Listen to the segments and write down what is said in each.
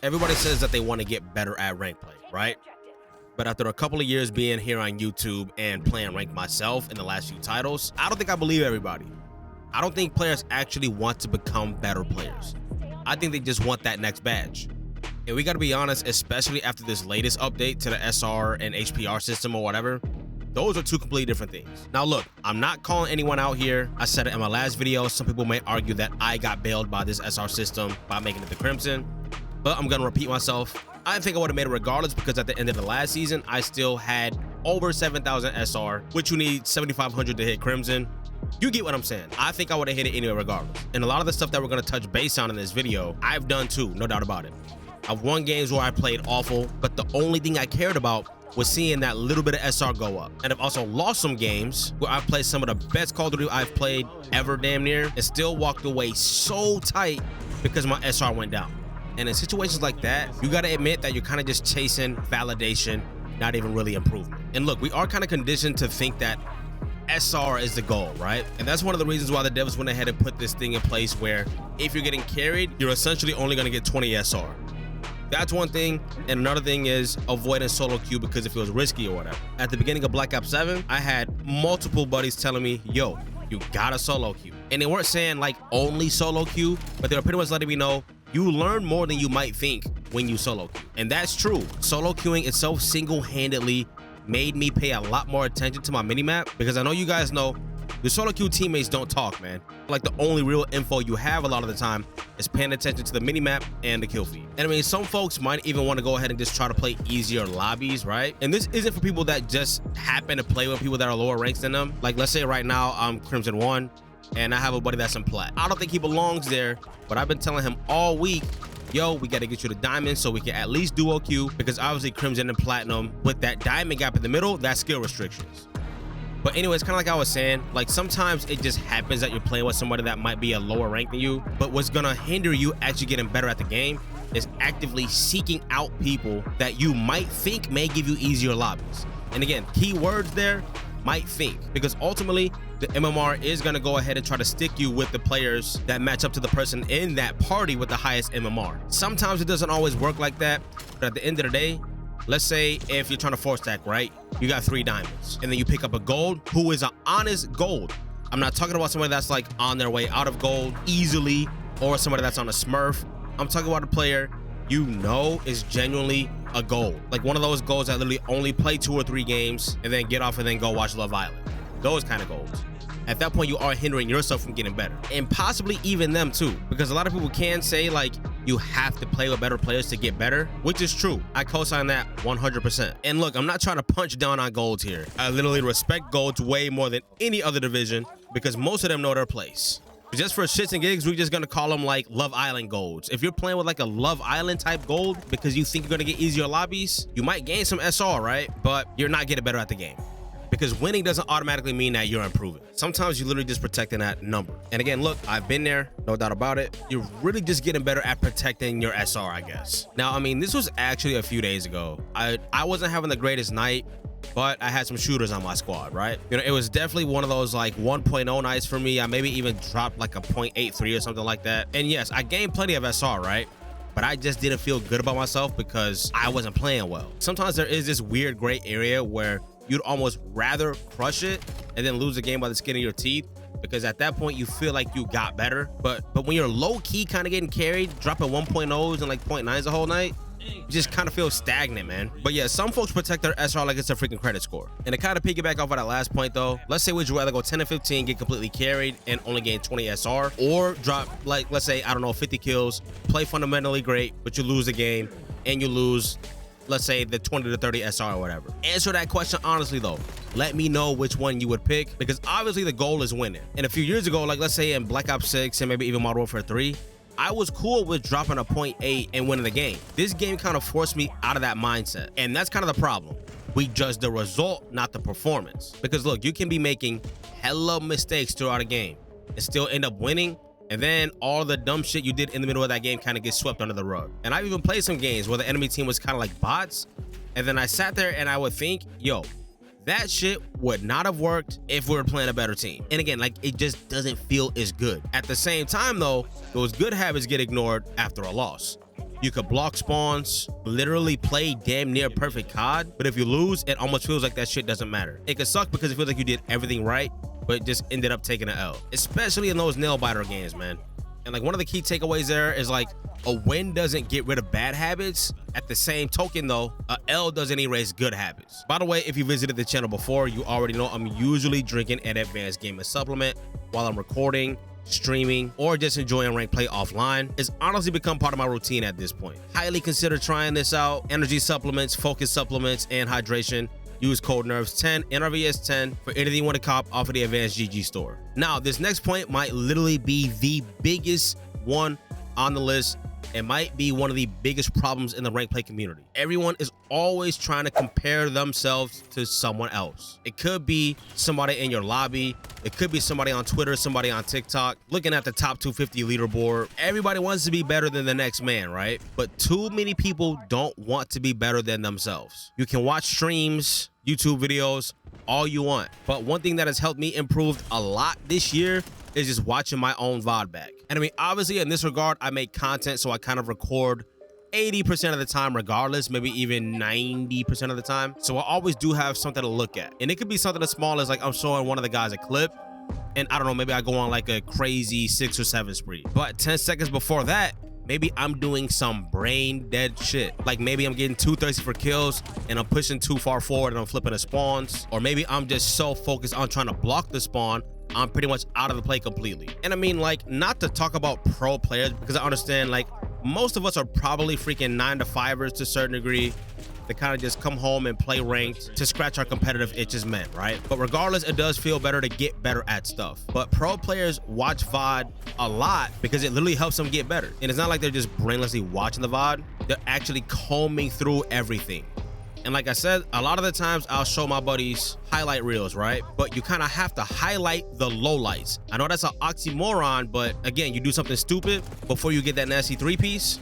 Everybody says that they want to get better at rank play, right? But after a couple of years being here on YouTube and playing rank myself in the last few titles, I don't think I believe everybody. I don't think players actually want to become better players. I think they just want that next badge. And we got to be honest, especially after this latest update to the SR and HPR system or whatever, those are two completely different things. Now look, I'm not calling anyone out here. I said it in my last video. Some people may argue that I got bailed by this SR system by making it the Crimson, but I'm gonna repeat myself. I think I would have made it regardless, because at the end of the last season, I still had over 7,000 SR, which you need 7,500 to hit Crimson. You get what I'm saying. I think I would have hit it anyway regardless. And a lot of the stuff that we're gonna touch base on in this video, I've done too, no doubt about it. I've won games where I played awful, but the only thing I cared about was seeing that little bit of SR go up. And I've also lost some games where I've played some of the best Call of Duty I've played ever damn near, and still walked away so tight because my SR went down. And in situations like that, you gotta admit that you're kind of just chasing validation, not even really improvement. And look, we are kind of conditioned to think that SR is the goal, right? And that's one of the reasons why the devs went ahead and put this thing in place where if you're getting carried, you're essentially only gonna get 20 SR. That's one thing. And another thing is avoiding solo queue because it feels risky or whatever. At the beginning of Black Ops 7, I had multiple buddies telling me, yo, you gotta solo queue. And they weren't saying like only solo queue, but they were pretty much letting me know you learn more than you might think when you solo queue. And that's true. Solo queuing itself single-handedly made me pay a lot more attention to my minimap, because I know you guys know your solo queue teammates don't talk, man. Like the only real info you have a lot of the time is paying attention to the minimap and the kill feed. And I mean, some folks might even want to go ahead and just try to play easier lobbies, right? And this isn't for people that just happen to play with people that are lower ranks than them. Like let's say right now I'm Crimson 1 and I have a buddy that's in Plat. I don't think he belongs there, but I've been telling him all week, yo, we got to get you to Diamond so we can at least duo queue, because obviously Crimson and Platinum, with that Diamond gap in the middle, that's skill restrictions. But anyways, kind of like I was saying, like sometimes it just happens that you're playing with somebody that might be a lower rank than you, but what's gonna hinder you actually getting better at the game is actively seeking out people that you might think may give you easier lobbies. And again, keywords there, might think, because ultimately the MMR is going to go ahead and try to stick you with the players that match up to the person in that party with the highest MMR. Sometimes it doesn't always work like that, but at the end of the day, let's say if you're trying to 4-stack, right? You got 3 diamonds and then you pick up a gold who is an honest gold. I'm not talking about somebody that's like on their way out of gold easily, or somebody that's on a smurf. I'm talking about a player you know is genuinely a gold, like one of those golds that literally only play 2 or 3 games and then get off and then go watch Love Island. Those kind of golds. At that point, you are hindering yourself from getting better, and possibly even them too, because a lot of people can say like you have to play with better players to get better, which is true. I co-sign that 100%. And look, I'm not trying to punch down on golds here. I literally respect golds way more than any other division, because most of them know their place. Just for shits and gigs, we're just gonna call them like Love Island golds. If you're playing with like a Love Island type gold because you think you're gonna get easier lobbies, you might gain some SR, right? But you're not getting better at the game, because winning doesn't automatically mean that you're improving. Sometimes you're literally just protecting that number. And again, look, I've been there, no doubt about it. You're really just getting better at protecting your SR, I guess. Now, I mean, this was actually a few days ago. I wasn't having the greatest night, but I had some shooters on my squad, right? You know, it was definitely one of those like 1.0 nights for me. I maybe even dropped like a 0.83 or something like that. And yes, I gained plenty of SR, right? But I just didn't feel good about myself because I wasn't playing well. Sometimes there is this weird gray area where you'd almost rather crush it and then lose the game by the skin of your teeth, because at that point you feel like you got better. But when you're low-key kind of getting carried, dropping 1.0s and like 0.9s the whole night, you just kind of feel stagnant, man. But yeah, some folks protect their SR like it's a freaking credit score. And to kind of piggyback off of that last point though, let's say would you rather go 10 and 15, get completely carried and only gain 20 SR, or drop like, let's say, I don't know, 50 kills, play fundamentally great, but you lose the game and you lose, let's say, the 20 to 30 SR or whatever? Answer that question honestly though. Let me know which one you would pick, because obviously the goal is winning. And a few years ago, like let's say in Black Ops 6 and maybe even Modern Warfare 3, I was cool with dropping a 0.8 and winning the game. This game kind of forced me out of that mindset. And that's kind of the problem. We judge the result, not the performance. Because look, you can be making hella mistakes throughout a game and still end up winning, and then all the dumb shit you did in the middle of that game kind of gets swept under the rug. And I've even played some games where the enemy team was kind of like bots, and then I sat there and I would think, yo, that shit would not have worked if we were playing a better team. And again, like, it just doesn't feel as good. At the same time though, those good habits get ignored after a loss. You could block spawns, literally play damn near perfect COD, but if you lose, it almost feels like that shit doesn't matter. It could suck because it feels like you did everything right, but just ended up taking an L, especially in those nail-biter games, man. And like one of the key takeaways there is like a win doesn't get rid of bad habits. At the same token though, a L doesn't erase good habits. By the way, if you visited the channel before, you already know I'm usually drinking an advanced gaming supplement while I'm recording, streaming, or just enjoying ranked play offline. It's honestly become part of my routine at this point. Highly consider trying this out. Energy supplements, focus supplements, and hydration. Use code NERVS10, NRVS10 for anything you want to cop off of the Advanced GG store. Now, this next point might literally be the biggest one on the list. It might be one of the biggest problems in the ranked play community. Everyone is always trying to compare themselves to someone else. It could be somebody in your lobby. It could be somebody on Twitter, somebody on TikTok, looking at the top 250 leaderboard. Everybody wants to be better than the next man, right? But too many people don't want to be better than themselves. You can watch streams, YouTube videos, all you want. But one thing that has helped me improve a lot this year is just watching my own VOD back. And I mean, obviously in this regard, I make content, so I kind of record 80% of the time regardless, maybe even 90% of the time. So I always do have something to look at. And it could be something as small as like I'm showing one of the guys a clip, and I don't know, maybe I go on like a crazy 6 or 7 spree. But 10 seconds before that, maybe I'm doing some brain dead shit. Like maybe I'm getting too thirsty for kills and I'm pushing too far forward and I'm flipping the spawns. Or maybe I'm just so focused on trying to block the spawn, I'm pretty much out of the play completely. And I mean, like, not to talk about pro players, because I understand like most of us are probably freaking 9-to-5ers to a certain degree. They kind of just come home and play ranked to scratch our competitive itches, men, right? But regardless, it does feel better to get better at stuff. But pro players watch VOD a lot because it literally helps them get better. And it's not like they're just brainlessly watching the VOD. They're actually combing through everything. And like I said, a lot of the times I'll show my buddies highlight reels, right? But you kind of have to highlight the lowlights. I know that's an oxymoron, but again, you do something stupid before you get that nasty 3-piece.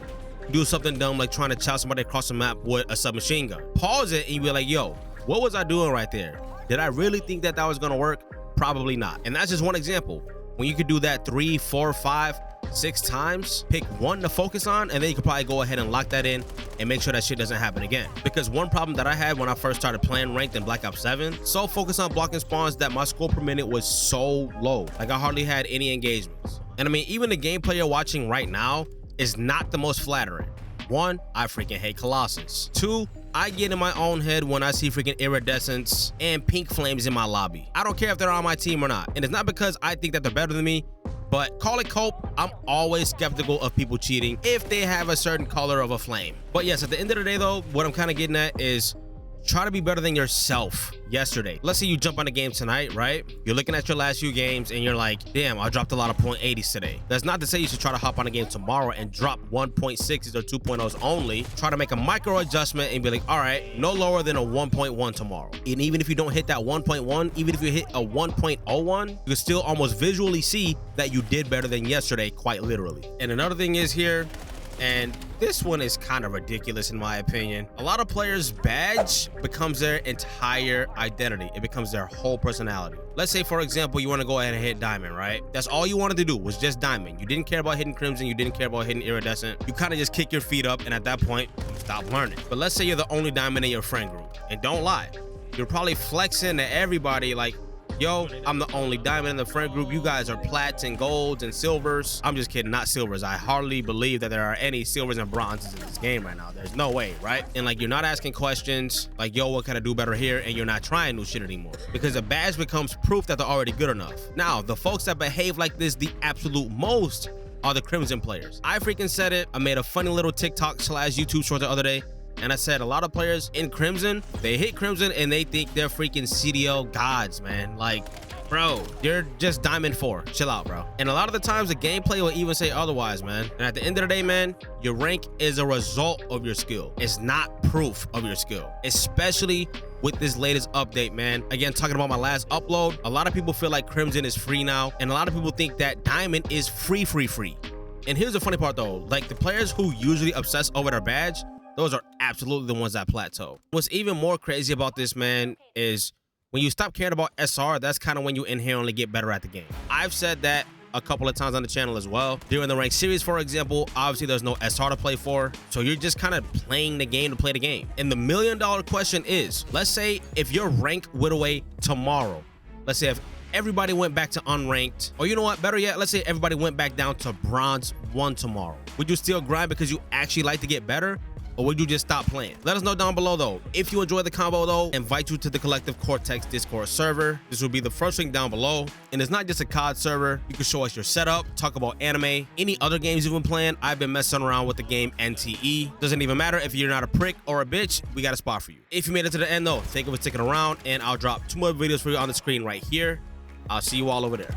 Do something dumb like trying to chow somebody across the map with a submachine gun. Pause it and you be like, yo, what was I doing right there? Did I really think that that was gonna work? Probably not. And that's just one example. When you could do that 3, 4, 5, 6 times, pick one to focus on, and then you could probably go ahead and lock that in and make sure that shit doesn't happen again. Because one problem that I had when I first started playing ranked in Black Ops 7, so focused on blocking spawns that my score per minute was so low. Like I hardly had any engagements. And I mean, even the gameplay you're watching right now is not the most flattering. 1, I freaking hate Colossus. 2, I get in my own head when I see freaking iridescence and pink flames in my lobby. I don't care if they're on my team or not. And it's not because I think that they're better than me, but call it cope. I'm always skeptical of people cheating if they have a certain color of a flame. But yes, at the end of the day though, what I'm kind of getting at is try to be better than yourself yesterday. Let's say you jump on a game tonight, right? You're looking at your last few games and you're like, damn, I dropped a lot of .80s today. That's not to say you should try to hop on a game tomorrow and drop 1.6s or 2.0s only. Try to make a micro adjustment and be like, all right, no lower than a 1.1 tomorrow. And even if you don't hit that 1.1, even if you hit a 1.01, you can still almost visually see that you did better than yesterday, quite literally. And another thing is here, and this one is kind of ridiculous in my opinion. A lot of players' badge becomes their entire identity. It becomes their whole personality. Let's say, for example, you want to go ahead and hit diamond, right? That's all you wanted to do was just diamond. You didn't care about hitting crimson. You didn't care about hitting iridescent. You kind of just kick your feet up, and at that point, you stop learning. But let's say you're the only diamond in your friend group, and don't lie, you're probably flexing to everybody like, yo, I'm the only diamond in the friend group. You guys are plats and golds and silvers. I'm just kidding, not silvers. I hardly believe that there are any silvers and bronzes in this game right now. There's no way, right? And like, you're not asking questions like, yo, what can I do better here? And you're not trying new shit anymore because the badge becomes proof that they're already good enough. Now, the folks that behave like this the absolute most are the Crimson players. I freaking said it. I made a funny little TikTok / YouTube short the other day. And I said a lot of players in Crimson, they hit Crimson and they think they're freaking CDL gods, man. Like, bro, you're just Diamond 4. Chill out, bro. And a lot of the times the gameplay will even say otherwise, man. And at the end of the day, man, your rank is a result of your skill. It's not proof of your skill, especially with this latest update, man. Again, talking about my last upload, a lot of people feel like Crimson is free now. And a lot of people think that Diamond is free. And here's the funny part though, like the players who usually obsess over their badge, those are absolutely the ones that plateau. What's even more crazy about this, man, is when you stop caring about SR, that's kind of when you inherently get better at the game. I've said that a couple of times on the channel as well. During the ranked series, for example, obviously there's no SR to play for, so you're just kind of playing the game to play the game. And the $1 million question is, let's say if your rank went away tomorrow, let's say if everybody went back to unranked, or you know what, better yet, let's say everybody went back down to bronze 1 tomorrow, would you still grind because you actually like to get better, or would you just stop playing? Let us know down below though. If you enjoyed the combo though, invite you to the Collective Cortex Discord server. This will be the first link down below. And it's not just a COD server. You can show us your setup, talk about anime, any other games you've been playing. I've been messing around with the game NTE. Doesn't even matter if you're not a prick or a bitch, we got a spot for you. If you made it to the end though, thank you for sticking around, and I'll drop 2 more videos for you on the screen right here. I'll see you all over there.